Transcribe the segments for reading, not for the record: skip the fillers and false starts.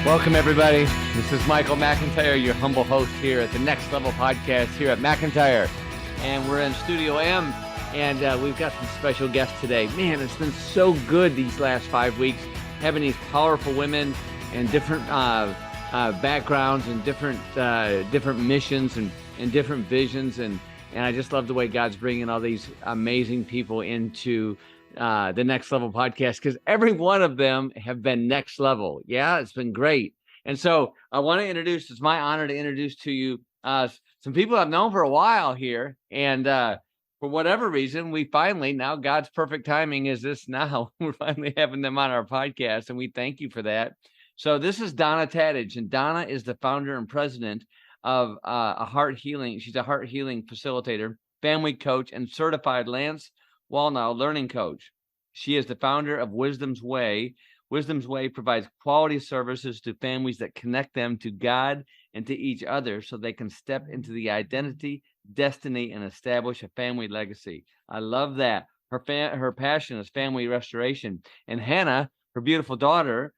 Welcome, everybody. This is Michael McIntyre, your humble host here at the Next Level Podcast here at McIntyre. And we're in Studio M, and we've got some special guests today. Man, it's been so good these last 5 weeks, having these powerful women and different backgrounds and different missions and different visions. And I just love the way God's bringing all these amazing people into the Next Level Podcast, because every one of them have been next level. Yeah, it's been great. And so I want to introduce, it's my honor to introduce to you some people I've known for a while here. And for whatever reason, we finally, now God's perfect timing is this now, we're finally having them on our podcast, and we thank you for that. So this is Donna Tadych, and Donna is the founder and president of a heart healing. She's a heart healing facilitator, family coach, and certified Lance Wallnau learning coach. She is the founder of Wisdom's Way. Wisdom's Way provides quality services to families that connect them to God and to each other so they can step into the identity, destiny, and establish a family legacy. I love that. Her passion is family restoration. And Hannah, her beautiful daughter,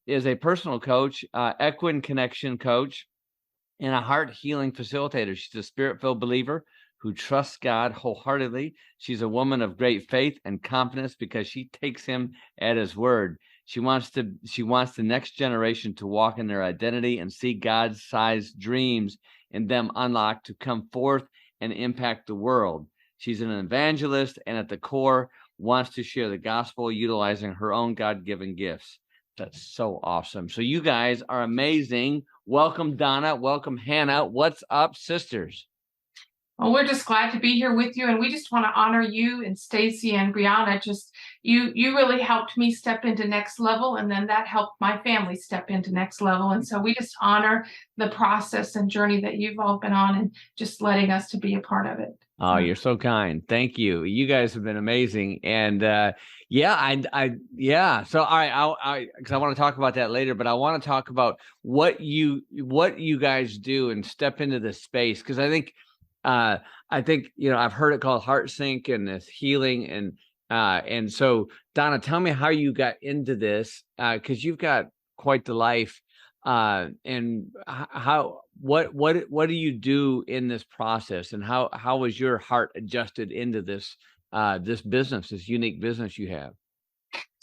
is a personal coach, equine connection coach, and a heart healing facilitator. She's a spirit-filled believer who trusts God wholeheartedly. She's a woman of great faith and confidence because she takes him at his word. She wants the next generation to walk in their identity and see God's sized dreams in them unlocked to come forth and impact the world. She's an evangelist, and at the core wants to share the gospel utilizing her own God-given gifts. That's so awesome. So you guys are amazing. Welcome, Donna. Welcome, Hannah. What's up, sisters? Well, we're just glad to be here with you, and we just want to honor you and Stacy and Brianna. Just you really helped me step into next level, and then that helped my family step into next level. And so we just honor the process and journey that you've all been on, and just letting us to be a part of it. Oh, you're so kind. Thank you. You guys have been amazing. And yeah. So all right, because I want to talk about that later, but I want to talk about what you guys do and step into this space, because I think I've heard it called heart sync and this healing, and so Donna, tell me how you got into this, because you've got quite the life, and what do you do in this process, and how was your heart adjusted into this business, this unique business you have?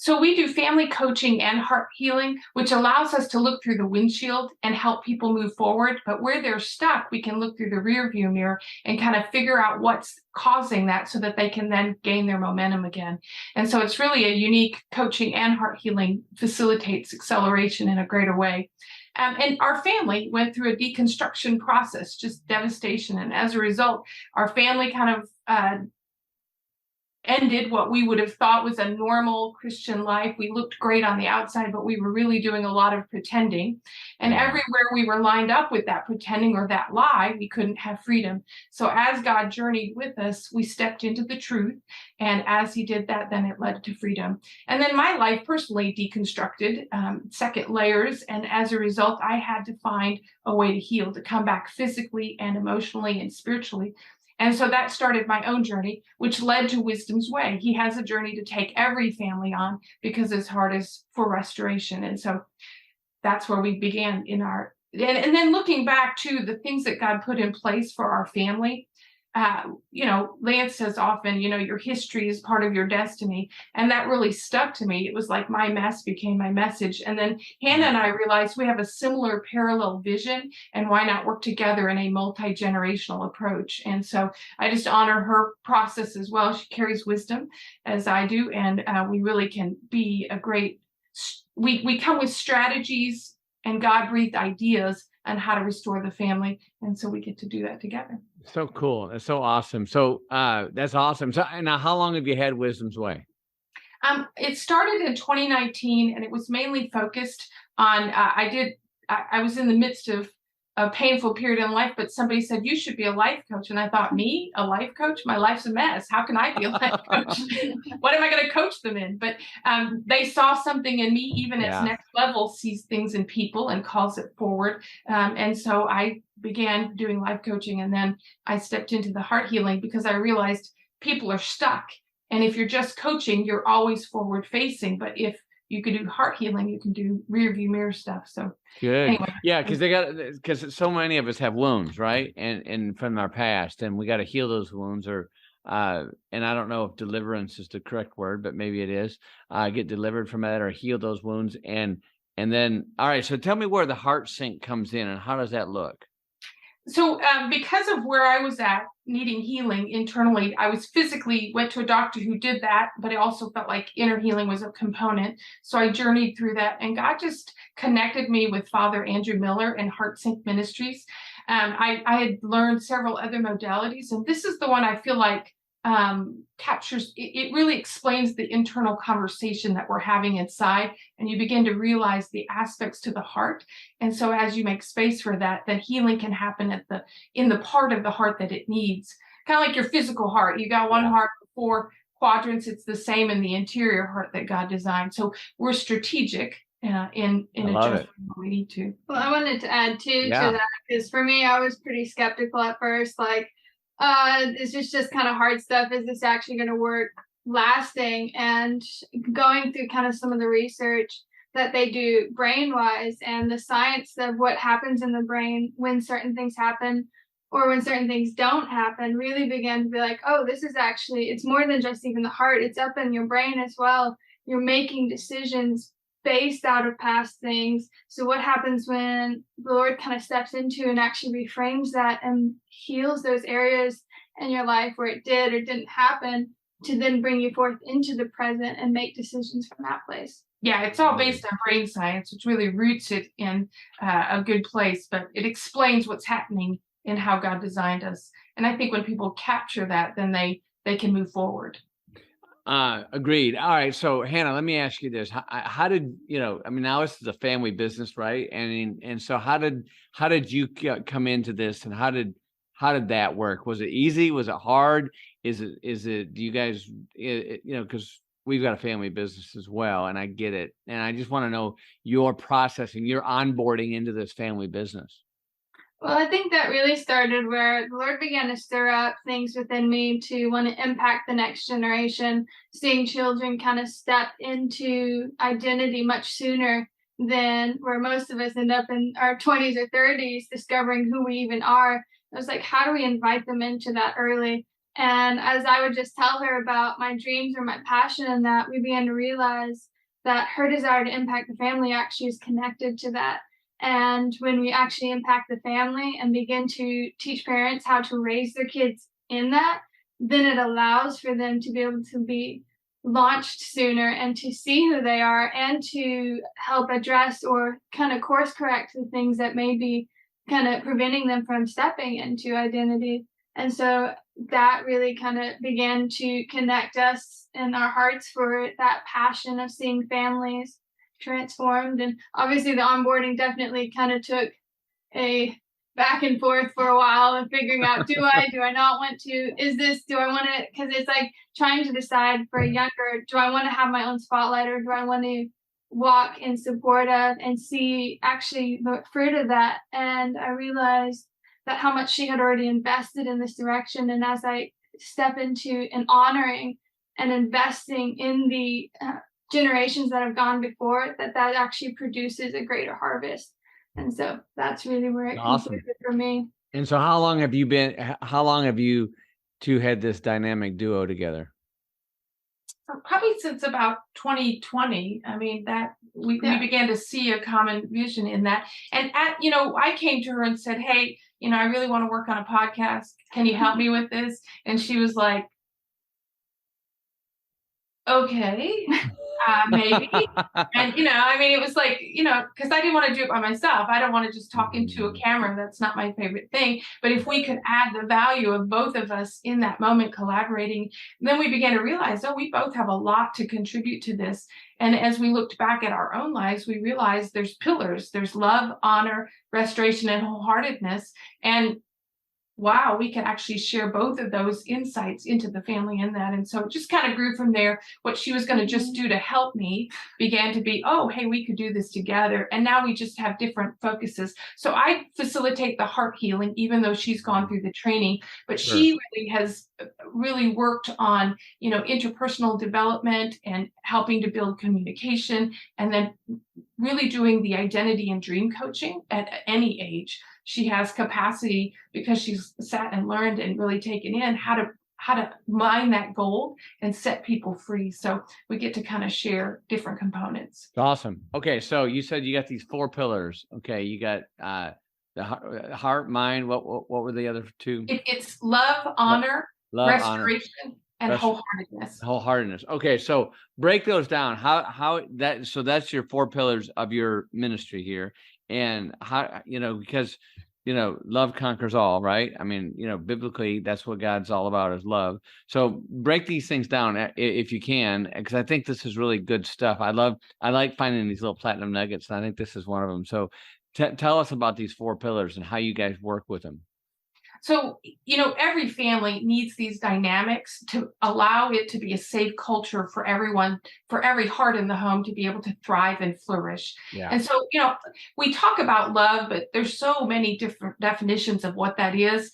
So we do family coaching and heart healing, which allows us to look through the windshield and help people move forward. But where they're stuck, we can look through the rear view mirror and kind of figure out what's causing that so that they can then gain their momentum again. And so it's really a unique coaching, and heart healing facilitates acceleration in a greater way. And our family went through a deconstruction process, just devastation. And as a result, our family kind of ended what we would have thought was a normal Christian life. We looked great on the outside, but we were really doing a lot of pretending. And everywhere we were lined up with that pretending or that lie, we couldn't have freedom. So as God journeyed with us, we stepped into the truth. And as he did that, then it led to freedom. And then my life personally deconstructed, second layers. And as a result, I had to find a way to heal, to come back physically and emotionally and spiritually. And so that started my own journey, which led to Wisdom's Way. He has a journey to take every family on because his heart is for restoration. And so that's where we began in our, and then looking back to the things that God put in place for our family. Lance says often, your history is part of your destiny. And that really stuck to me. It was like my mess became my message. And then Hannah and I realized we have a similar parallel vision, and why not work together in a multi-generational approach? And so I just honor her process as well. She carries wisdom as I do. And we really can be a great, we come with strategies and God-breathed ideas on how to restore the family. And so we get to do that together. So cool. That's so awesome. So that's awesome. So now, how long have you had Wisdom's Way? It started in 2019, and it was mainly focused on, I was in the midst of a painful period in life, but somebody said, you should be a life coach. And I thought, me, a life coach? My life's a mess. How can I be a life coach? What am I going to coach them in? But they saw something in me, even as Next Level sees things in people and calls it forward. And so I began doing life coaching, and then I stepped into the heart healing because I realized people are stuck. And if you're just coaching, you're always forward facing. But if You can do heart healing. You can do rear view mirror stuff. So Good. anyway. Yeah, because so many of us have wounds, right? And from our past, and we got to heal those wounds, or and I don't know if deliverance is the correct word, but maybe it is. Get delivered from that or heal those wounds. And then, all right, so tell me where the heart sync comes in and how does that look? So because of where I was at needing healing internally, I was physically went to a doctor who did that, but I also felt like inner healing was a component. So I journeyed through that, and God just connected me with Father Andrew Miller and Heart Sync Ministries. I had learned several other modalities, and this is the one I feel like captures, it really explains the internal conversation that we're having inside, and you begin to realize the aspects to the heart. And so as you make space for that, then healing can happen in the part of the heart that it needs. Kind of like your physical heart. You got one heart, 4 quadrants. It's the same in the interior heart that God designed. So we're strategic in adjusting what we need to. Well, I wanted to add too to that, because for me, I was pretty skeptical at first. Like, is this just kind of hard stuff? Is this actually going to work lasting? And going through kind of some of the research that they do brain wise and the science of what happens in the brain when certain things happen or when certain things don't happen really began to be like, oh, this is actually, it's more than just even the heart. It's up in your brain as well. You're making decisions based out of past things. So what happens when the Lord kind of steps into and actually reframes that and heals those areas in your life where it did or didn't happen, to then bring you forth into the present and make decisions from that place? Yeah, it's all based on brain science, which really roots it in a good place, but it explains what's happening in how God designed us. And I think when people capture that, then they can move forward. Agreed. All right. So Hannah, let me ask you this. How did, I mean, now this is a family business, right? And so how did you come into this, and how did that work? Was it easy? Was it hard? Is it, do you guys, because we've got a family business as well, and I get it. And I just want to know your processing, your onboarding into this family business. Well, I think that really started where the Lord began to stir up things within me to want to impact the next generation, seeing children kind of step into identity much sooner than where most of us end up in our 20s or 30s, discovering who we even are. I was like, how do we invite them into that early? And as I would just tell her about my dreams or my passion in that, we began to realize that her desire to impact the family actually is connected to that. And when we actually impact the family and begin to teach parents how to raise their kids in that, then it allows for them to be able to be launched sooner and to see who they are and to help address or kind of course correct the things that may be kind of preventing them from stepping into identity. And so that really kind of began to connect us in our hearts for that passion of seeing families transformed. And obviously the onboarding definitely kind of took a back and forth for a while and figuring out, do I not want to, do I want to, because it's like trying to decide for a younger, do I want to have my own spotlight, or do I want to walk in support of and see actually the fruit of that? And I realized that how much she had already invested in this direction. And as I step into and honoring and investing in the generations that have gone before, that actually produces a greater harvest. And so that's really where it concluded for me. And so how long have you two had this dynamic duo together? Probably since about 2020. I mean, that we began to see a common vision in that. And I came to her and said, hey, I really want to work on a podcast. Can you help me with this? And she was like, okay. Maybe. And, it was like, because I didn't want to do it by myself. I don't want to just talk into a camera. That's not my favorite thing. But if we could add the value of both of us in that moment collaborating, then we began to realize, we both have a lot to contribute to this. And as we looked back at our own lives, we realized there's pillars. There's love, honor, restoration, and wholeheartedness. And wow, we can actually share both of those insights into the family in that. And so it just kind of grew from there. What she was going to just do to help me began to be, oh, hey, we could do this together. And now we just have different focuses. So I facilitate the heart healing, even though she's gone through the training, but she really has really worked on, interpersonal development and helping to build communication, and then really doing the identity and dream coaching at any age. She has capacity because she's sat and learned and really taken in how to mine that gold and set people free. So we get to kind of share different components. Awesome. Okay, so you said you got these 4 pillars. Okay, you got the heart, mind. What were the other 2? It's love, honor, restoration, honor, and wholeheartedness. Wholeheartedness. Okay, so break those down. How that? So that's your 4 pillars of your ministry here, and how because love conquers all, right? I mean, biblically, that's what God's all about, is love. So break these things down if you can, because I think this is really good stuff. I like finding these little platinum nuggets, and I think this is one of them. So tell us about these 4 pillars and how you guys work with them. So, every family needs these dynamics to allow it to be a safe culture for everyone, for every heart in the home to be able to thrive and flourish. Yeah. And so, we talk about love, but there's so many different definitions of what that is.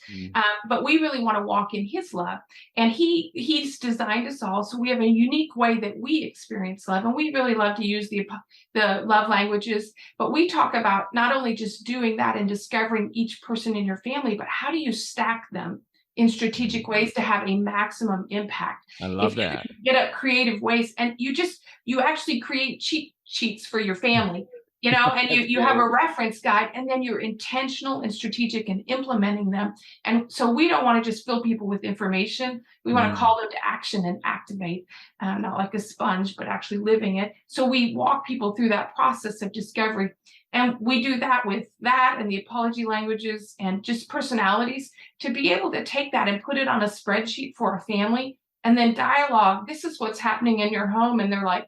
But we really want to walk in his love, and he's designed us all. So we have a unique way that we experience love, and we really love to use the love languages. But we talk about not only just doing that and discovering each person in your family, but how do you stack them in strategic ways to have a maximum impact. I love that. You get up creative ways, and you actually create cheat sheets for your family, and you have a reference guide, and then you're intentional and strategic in implementing them. And so we don't want to just fill people with information. We want to call them to action and activate, not like a sponge, but actually living it. So we walk people through that process of discovery. And we do that with that and the apology languages and just personalities, to be able to take that and put it on a spreadsheet for a family, and then dialogue. This is what's happening in your home. And they're like,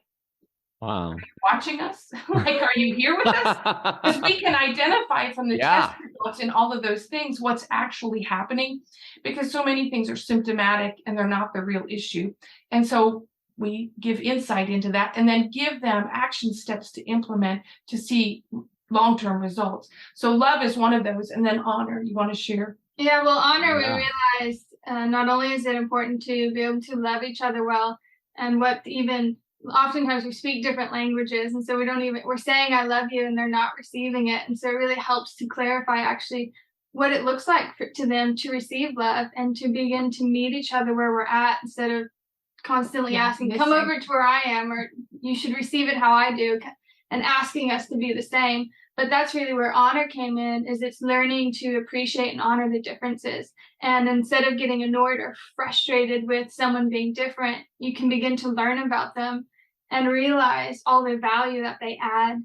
wow, are you watching us? Like, are you here with us? Because we can identify from the test results and all of those things what's actually happening, because so many things are symptomatic and they're not the real issue. And so we give insight into that, and then give them action steps to implement to see long-term results. So love is one of those. And then honor, you want to share? Yeah, well, honor, we realized not only is it important to be able to love each other well, and oftentimes we speak different languages, and so we're saying I love you and they're not receiving it. And so it really helps to clarify actually what it looks like to them to receive love, and to begin to meet each other where we're at, instead of constantly asking, come over to where I am, or you should receive it how I do, and asking us to be the same. But that's really where honor came in, is it's learning to appreciate and honor the differences. And instead of getting annoyed or frustrated with someone being different, you can begin to learn about them and realize all the value that they add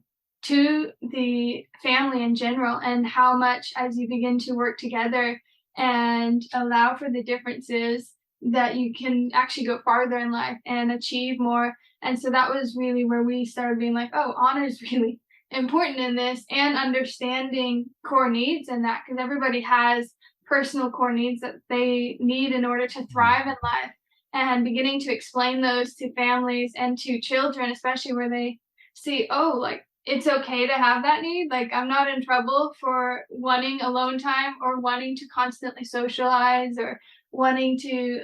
to the family in general, and how much, as you begin to work together and allow for the differences, that you can actually go farther in life and achieve more. And so that was really where we started being like, oh, honor is really important in this, and understanding core needs in that, because everybody has personal core needs that they need in order to thrive in life, and beginning to explain those to families and to children, especially where they see, oh, like, it's okay to have that need. Like, I'm not in trouble for wanting alone time, or wanting to constantly socialize, or wanting to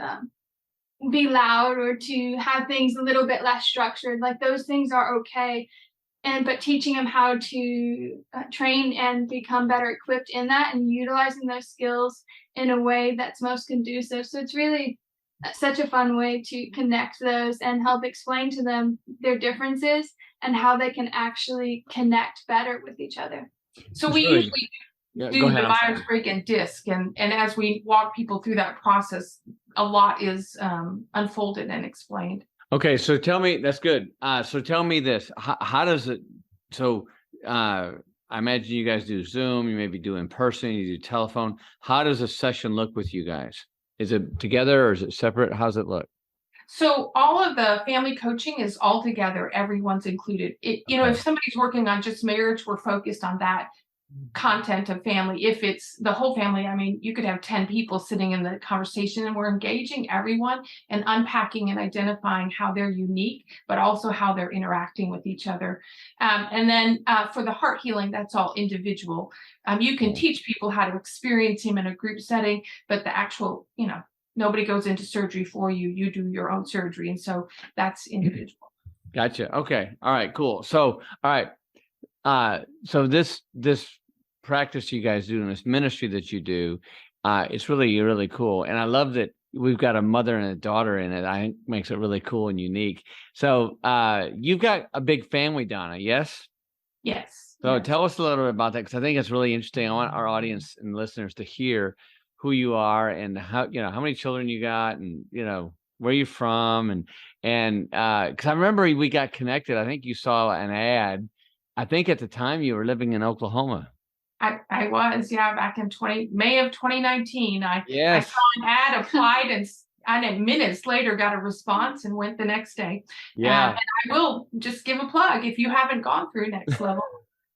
be loud, or to have things a little bit less structured. Like, those things are okay. But teaching them how to train and become better equipped in that, and utilizing those skills in a way that's most conducive. So it's really such a fun way to connect those and help explain to them their differences and how they can actually connect better with each other. So we usually do the Myers-Briggs and DISC, and as we walk people through that process, a lot is unfolded and explained. Okay, so tell me, that's good. So tell me this, how does it, I imagine you guys do Zoom, you maybe do in person, you do telephone. How does a session look with you guys? Is it together or is it separate? How's it look? So all of the family coaching is all together. Everyone's included. If somebody's working on just marriage, we're focused on that. content of family. If it's the whole family, I mean, you could have 10 people sitting in the conversation, and we're engaging everyone and unpacking and identifying how they're unique, but also how they're interacting with each other. And then for the heart healing, that's all individual. You can teach people how to experience him in a group setting, but the actual, nobody goes into surgery for you. You do your own surgery. And so that's individual. Gotcha. Okay. All right, cool. So, all right. So this practice you guys do and this ministry that you do, it's really, really cool. And I love that we've got a mother and a daughter in it. I think makes it really cool and unique. So you've got a big family, Donna, yes? Yes. So yes. tell us a little bit about that, because I think it's really interesting. I want our audience and listeners to hear who you are and how many children you got, and where you're from, and because I remember we got connected. I think you saw an ad. I think at the time you were living in Oklahoma. I was, back in May of 2019. I Yes. saw an ad, applied, and minutes later got a response and went the next day. Yeah. And I will just give a plug. If you haven't gone through next level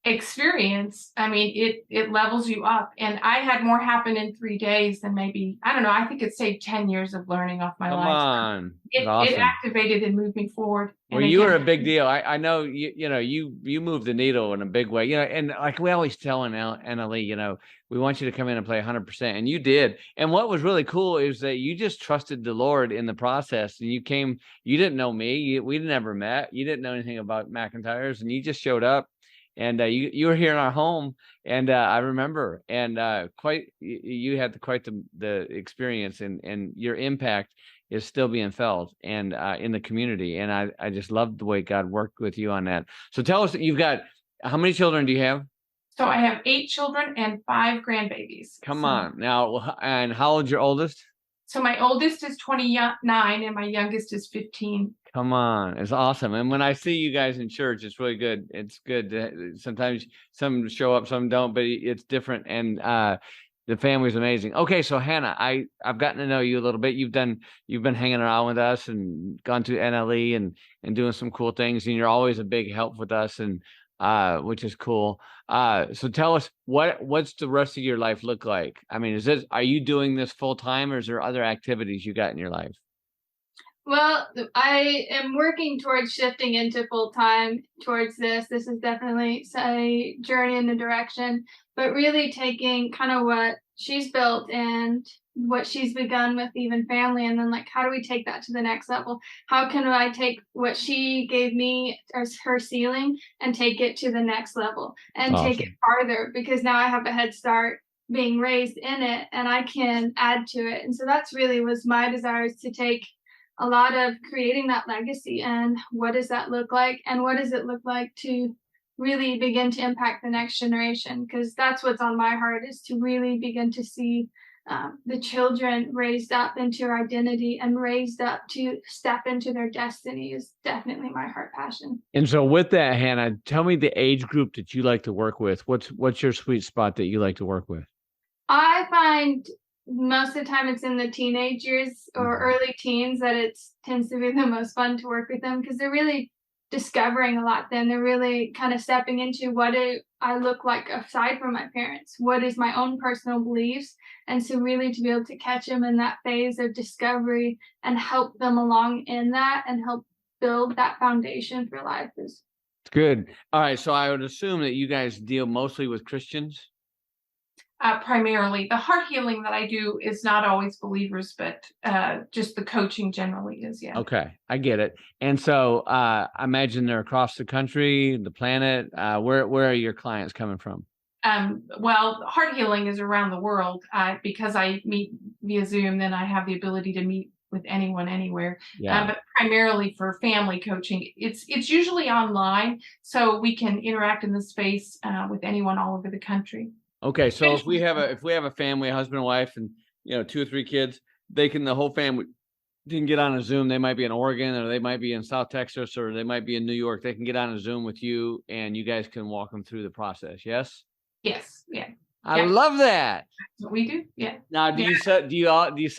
experience, I mean, it levels you up. And I had more happen in 3 days than maybe, I don't know, I think it saved 10 years of learning off my life. Come on. It activated and moved me forward. Well, you were a big deal. I know you moved the needle in a big way, and like we always tell NLE, we want you to come in and play 100%, and you did. And what was really cool is that you just trusted the Lord in the process, and you didn't know me, we never met, you didn't know anything about McIntyres, and you just showed up, and you were here in our home, and I remember, and you had quite the experience, and your impact is still being felt and in the community. And I just love the way God worked with you on that. So tell us, how many children do you have? So I have 8 children and 5 grandbabies. Come on now. And how old's your oldest? So my oldest is 29 and my youngest is 15. Come on. It's awesome. And when I see you guys in church, it's really good. It's good. Sometimes some show up, some don't, but it's different. And the family's amazing. Okay, so Hannah, I've gotten to know you a little bit. You've been hanging around with us and gone to NLE and doing some cool things, and you're always a big help with us, and which is cool. So tell us, what's the rest of your life look like? I mean, are you doing this full time, or is there other activities you got in your life? Well, I am working towards shifting into full time towards this. This is definitely a journey in the direction, but really taking kind of what she's built and what she's begun with even family, and then like, how do we take that to the next level? How can I take what she gave me as her ceiling and take it to the next level and take it farther? Because now I have a head start being raised in it, and I can add to it. And so that's really was my desire, is to take a lot of creating that legacy, and what does that look like, and what does it look like to really begin to impact the next generation? Because that's what's on my heart, is to really begin to see the children raised up into their identity and raised up to step into their destiny is definitely my heart passion. And so with that, Hannah, tell me the age group that you like to work with. What's your sweet spot that you like to work with? I find most of the time it's in the teenage years or early teens that it tends to be the most fun to work with them, because they're really discovering a lot. Then they're really kind of stepping into, what do I look like aside from my parents? What is my own personal beliefs? And so really to be able to catch them in that phase of discovery and help them along in that and help build that foundation for life is good. All right. So I would assume that you guys deal mostly with Christians. Primarily, the heart healing that I do is not always believers, but just the coaching generally is. Yeah. Okay, I get it. And so I imagine they're across the country, the planet. Where are your clients coming from? Well, heart healing is around the world. Because I meet via Zoom, then I have the ability to meet with anyone, anywhere. Yeah. But primarily for family coaching, it's usually online, so we can interact in the space with anyone all over the country. Okay, so if we have a family, a husband and wife, and 2 or 3 kids, the whole family can get on a Zoom. They might be in Oregon, or they might be in South Texas, or they might be in New York. They can get on a Zoom with you, and you guys can walk them through the process. Yes. Yes. Yeah. I love that. That's what we do. Yeah. Now, do you set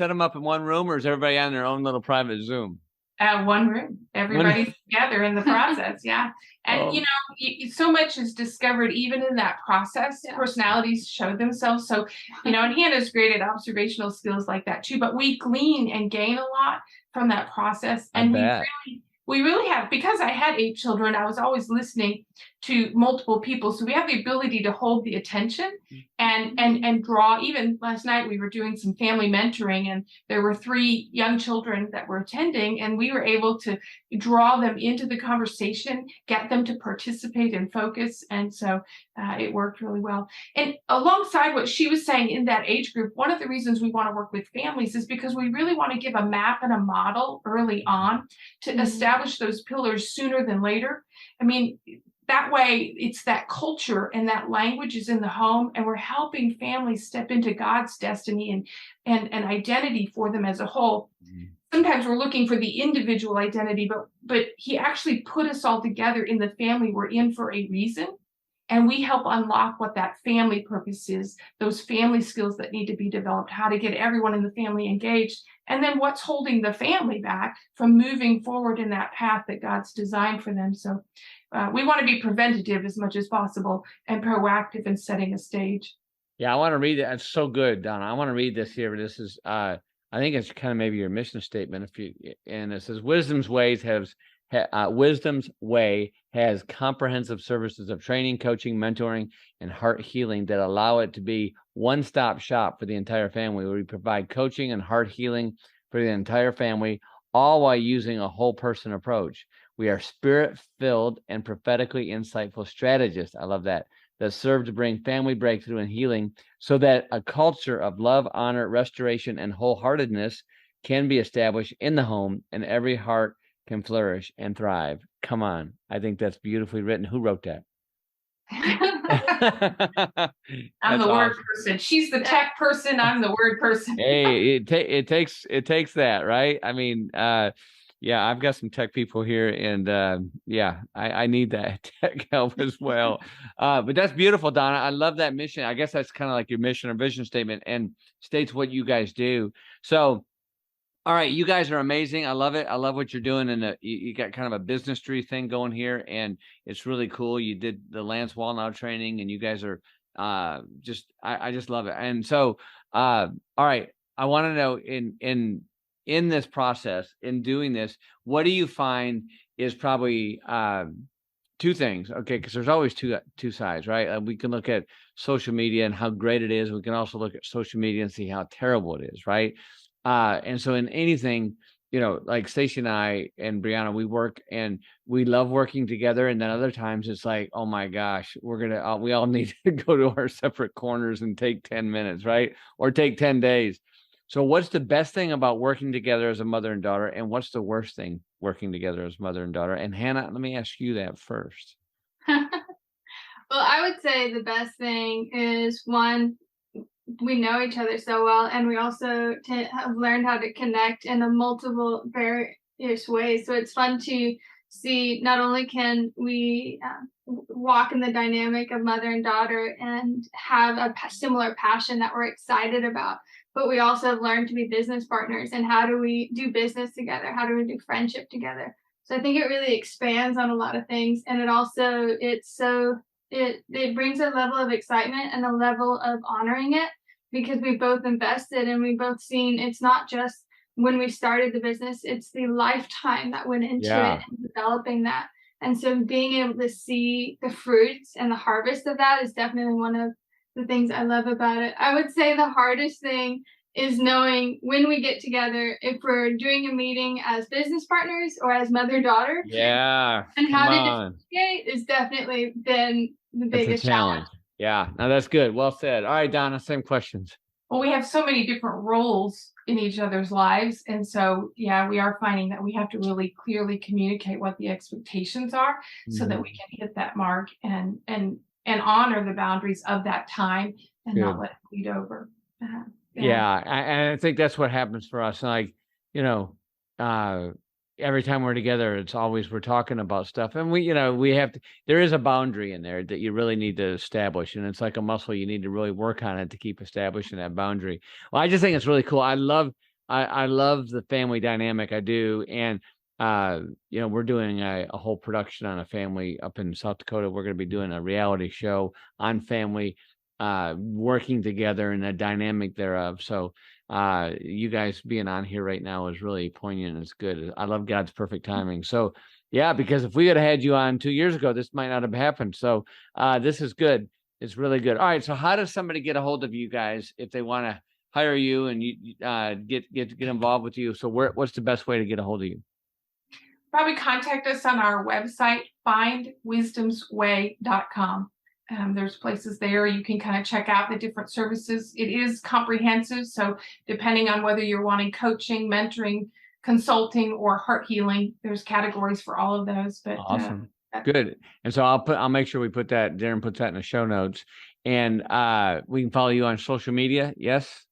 them up in one room, or is everybody on their own little private Zoom? One room. Everybody's together in the process. Yeah. And, you know, so much is discovered even in that process. Yeah. Personalities show themselves. So, you know, and Hannah's great at observational skills like that too. But we glean and gain a lot from that process. And we really have, because I had 8 children, I was always listening to multiple people. So we have the ability to hold the attention and draw. Even last night we were doing some family mentoring, and there were 3 young children that were attending, and we were able to draw them into the conversation, get them to participate and focus. And so it worked really well. And alongside what she was saying in that age group, one of the reasons we want to work with families is because we really want to give a map and a model early on to establish those pillars sooner than later. I mean, that way it's that culture and that language is in the home, and we're helping families step into God's destiny and identity for them as a whole. Sometimes we're looking for the individual identity, but he actually put us all together in the family we're in for a reason. And we help unlock what that family purpose is, those family skills that need to be developed, how to get everyone in the family engaged, and then what's holding the family back from moving forward in that path that God's designed for them. So we want to be preventative as much as possible and proactive in setting a stage. Yeah, I want to read it. It's so good, Donna. I want to read this here. This is, I think it's kind of maybe your mission statement. And it says, Wisdom's Way has comprehensive services of training, coaching, mentoring, and heart healing that allow it to be one-stop shop for the entire family. We provide coaching and heart healing for the entire family, all while using a whole person approach. We are spirit-filled and prophetically insightful strategists. I love that serve to bring family breakthrough and healing so that a culture of love, honor, restoration, and wholeheartedness can be established in the home, and every heart can flourish and thrive. Come on. I think that's beautifully written. Who wrote that? I'm the word person. She's the tech person. I'm the word person. Hey, it takes that, right? I mean, yeah, I've got some tech people here, and yeah, I need that tech help as well. But that's beautiful, Donna. I love that mission. I guess that's kind of like your mission or vision statement, and states what you guys do. So, all right, you guys are amazing. I love it. I love what you're doing, and you got kind of a business tree thing going here, and it's really cool. You did the Lance Wallnau training, and you guys are I just love it. And so, all right, I want to know in this process, in doing this, what do you find is probably 2 things? Okay, because there's always two sides, right? We can look at social media and how great it is. We can also look at social media and see how terrible it is, right? And so in anything, you know, like Stacey and I and Brianna, we work and we love working together. And then other times it's like, oh my gosh, we all need to go to our separate corners and take 10 minutes, right? Or take 10 days. So what's the best thing about working together as a mother and daughter? And what's the worst thing working together as mother and daughter? And Hannah, let me ask you that first. Well, I would say the best thing is, one, we know each other so well, and we also have learned how to connect in a multiple various ways. So it's fun to see, not only can we walk in the dynamic of mother and daughter and have a similar passion that we're excited about, but we also have learned to be business partners. And how do we do business together? How do we do friendship together? So I think it really expands on a lot of things, and it also it brings a level of excitement and a level of honoring it, because we both invested and we both seen it's not just when we started the business, it's the lifetime that went into it and developing that. And so being able to see the fruits and the harvest of that is definitely one of the things I love about it. I would say the hardest thing is knowing when we get together, if we're doing a meeting as business partners or as mother-daughter. Yeah. And how to differentiate has definitely been the biggest challenge. Yeah, no, that's good. Well said. All right, Donna, same questions. Well, we have so many different roles in each other's lives. And so, yeah, we are finding that we have to really clearly communicate what the expectations are so that we can hit that mark and honor the boundaries of that time and not let it bleed over. Yeah, and I think that's what happens for us. Like, you know, every time we're together, it's always we're talking about stuff, and we have to. There is a boundary in there that you really need to establish, and it's like a muscle. You need to really work on it to keep establishing that boundary. Well, I just think it's really cool. I love the family dynamic. I do, and we're doing a whole production on a family up in South Dakota. We're going to be doing a reality show on family working together and the dynamic thereof. So you guys being on here right now is really poignant. It's good. I love God's perfect timing. So yeah, because if we had had you on 2 years ago, this might not have happened. So this is good. It's really good. All right. So how does somebody get a hold of you guys if they want to hire you and you get involved with you? So what's the best way to get a hold of you? Probably contact us on our website, findwisdomsway.com. There's places there you can kind of check out the different services. It is comprehensive. So depending on whether you're wanting coaching, mentoring, consulting, or heart healing, there's categories for all of those. But awesome. Good. And so I'll make sure we put that, Darren puts that in the show notes. And we can follow you on social media. Yes.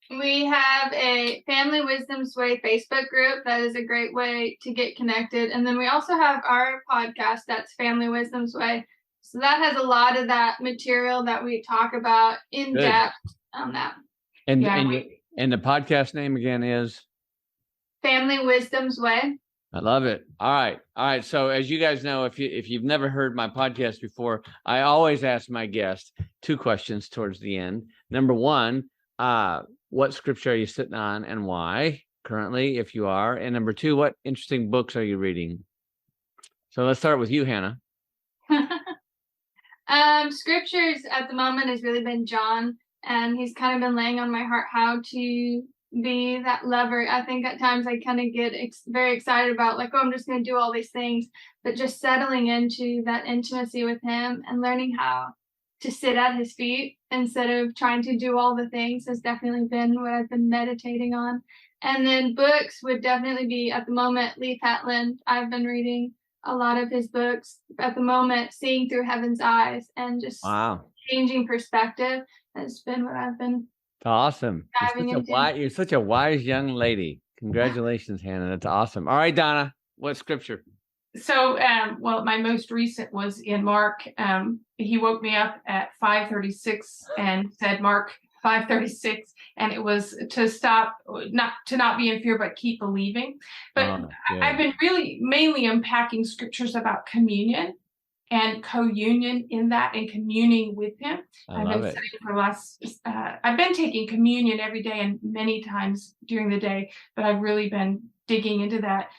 We have a Family Wisdom's Way Facebook group. That is a great way to get connected. And then we also have our podcast, that's Family Wisdom's Way. So that has a lot of that material that we talk about in depth on that. And the podcast name again is Family Wisdom's Way. I love it. All right. So as you guys know, if you've never heard my podcast before, I always ask my guests 2 questions towards the end. Number 1, what scripture are you sitting on and why currently, if you are? And number 2, what interesting books are you reading? So let's start with you, Hannah. Scriptures at the moment has really been John, and he's kind of been laying on my heart how to be that lover. I think at times I kind of get very excited about like, oh, I'm just going to do all these things, but just settling into that intimacy with him and learning how to sit at his feet instead of trying to do all the things has definitely been what I've been meditating on. And then books would definitely be at the moment Leif Hetland. I've been reading a lot of his books at the moment, Seeing Through Heaven's Eyes, and just changing perspective has been what I've been awesome. diving into. You're such a wise young lady. Congratulations, Hannah. That's awesome. All right, Donna, what scripture? So, my most recent was in Mark. He woke me up at 5:36 and said, Mark 5:36, and it was to not be in fear, but keep believing. But I've been really mainly unpacking scriptures about communion and co-union in that, and communing with him. I've been studying for the last, I've been taking communion every day and many times during the day, but I've really been digging into that.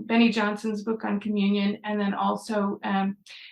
Benny Johnson's book on communion, and then also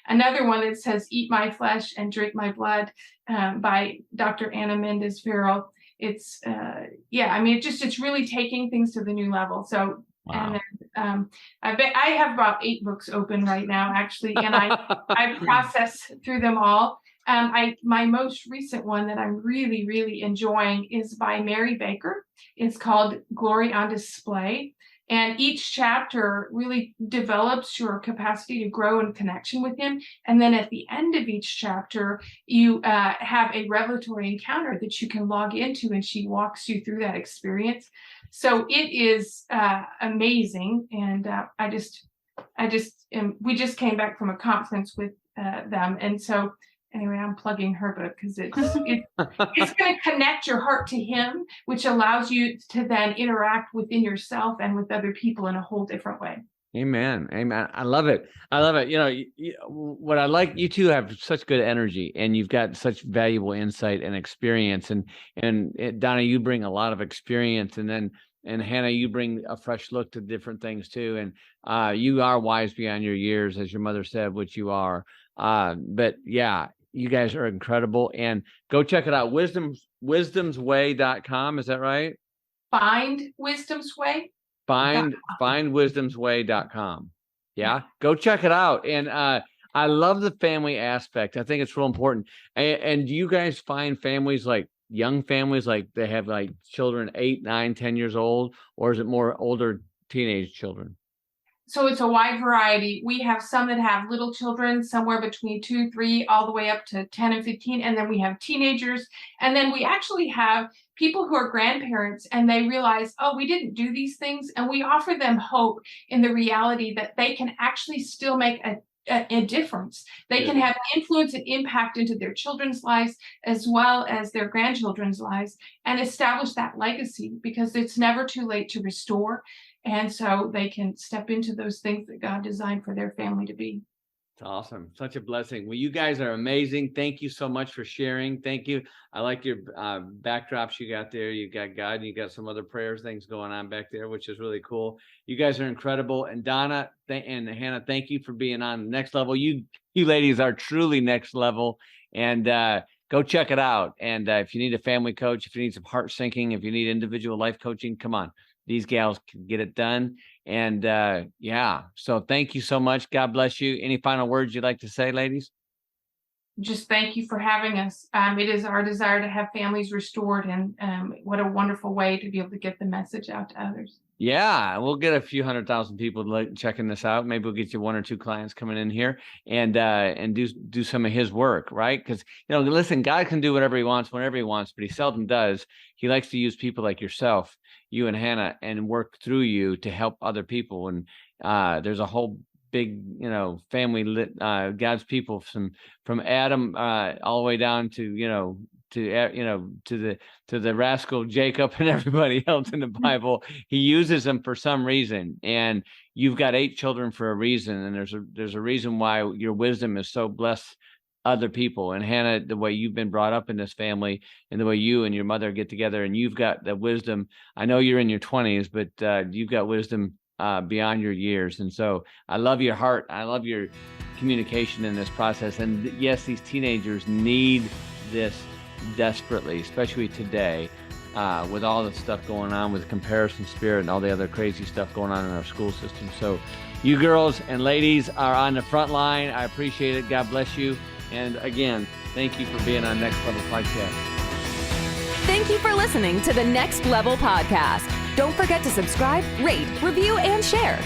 another one that says Eat My Flesh and Drink My Blood by Dr. Anna Mendez-Farrell. It's it's really taking things to the new level. So and then I have about 8 books open right now actually, and I process through them all. My most recent one that I'm really, really enjoying is by Mary Baker. It's called Glory on Display. And each chapter really develops your capacity to grow in connection with him. And then at the end of each chapter, you have a revelatory encounter that you can log into, and she walks you through that experience. So it is amazing. And we just came back from a conference with them. And so anyway, I'm plugging her book because it's going to connect your heart to him, which allows you to then interact within yourself and with other people in a whole different way. Amen. I love it. What I like, you two have such good energy, and you've got such valuable insight and experience. And Donna, you bring a lot of experience, and Hannah, you bring a fresh look to different things too. And you are wise beyond your years, as your mother said, which you are. But yeah, you guys are incredible, and go check it out. Wisdomsway.com. Is that right? Find Wisdom's Way. Findwisdomsway.com. Yeah. Go check it out. And, I love the family aspect. I think it's real important. And do you guys find families, like young families, like they have like children 8, 9, 10 years old, or is it more older teenage children? So it's a wide variety. We have some that have little children, somewhere between 2, 3, all the way up to 10 and 15. And then we have teenagers. And then we actually have people who are grandparents, and they realize, oh, we didn't do these things. And we offer them hope in the reality that they can actually still make a difference. They can have influence and impact into their children's lives as well as their grandchildren's lives, and establish that legacy, because it's never too late to restore. And so they can step into those things that God designed for their family to be. It's awesome. Such a blessing. Well, you guys are amazing. Thank you so much for sharing. Thank you. I like your backdrops you got there. You got God, and you got some other prayers things going on back there, which is really cool. You guys are incredible. And Donna and Hannah, thank you for being on Next Level. You ladies are truly next level. And go check it out. And if you need a family coach, if you need some heart syncing, if you need individual life coaching, come on. These gals can get it done. And yeah, so thank you so much. God bless you. Any final words you'd like to say, ladies? Just thank you for having us. It is our desire to have families restored, and what a wonderful way to be able to get the message out to others. Yeah, we'll get a few 100,000 people checking this out. Maybe we'll get you 1 or 2 clients coming in here and do some of his work, right? Because, listen, God can do whatever he wants, whenever he wants, but he seldom does. He likes to use people like yourself, you and Hannah, and work through you to help other people. And there's a whole big, family, God's people from Adam all the way down to, to the rascal Jacob and everybody else in the Bible. He uses them for some reason, and you've got 8 children for a reason, and there's a reason why your wisdom is so blessed other people. And Hannah, the way you've been brought up in this family, and the way you and your mother get together, and you've got the wisdom. I know you're in your 20s, but you've got wisdom beyond your years. And so I love your heart. I love your communication in this process. And yes, these teenagers need this desperately, especially today, with all the stuff going on with the comparison spirit and all the other crazy stuff going on in our school system. So you girls and ladies are on the front line. I appreciate it. God bless you. And again, thank you for being on Next Level Podcast. Thank you for listening to the Next Level Podcast. Don't forget to subscribe, rate, review, and share.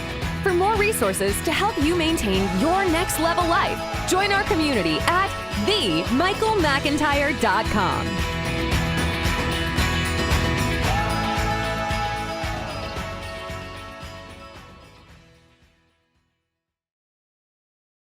For more resources to help you maintain your next level life, join our community at themichaelmcintyre.com.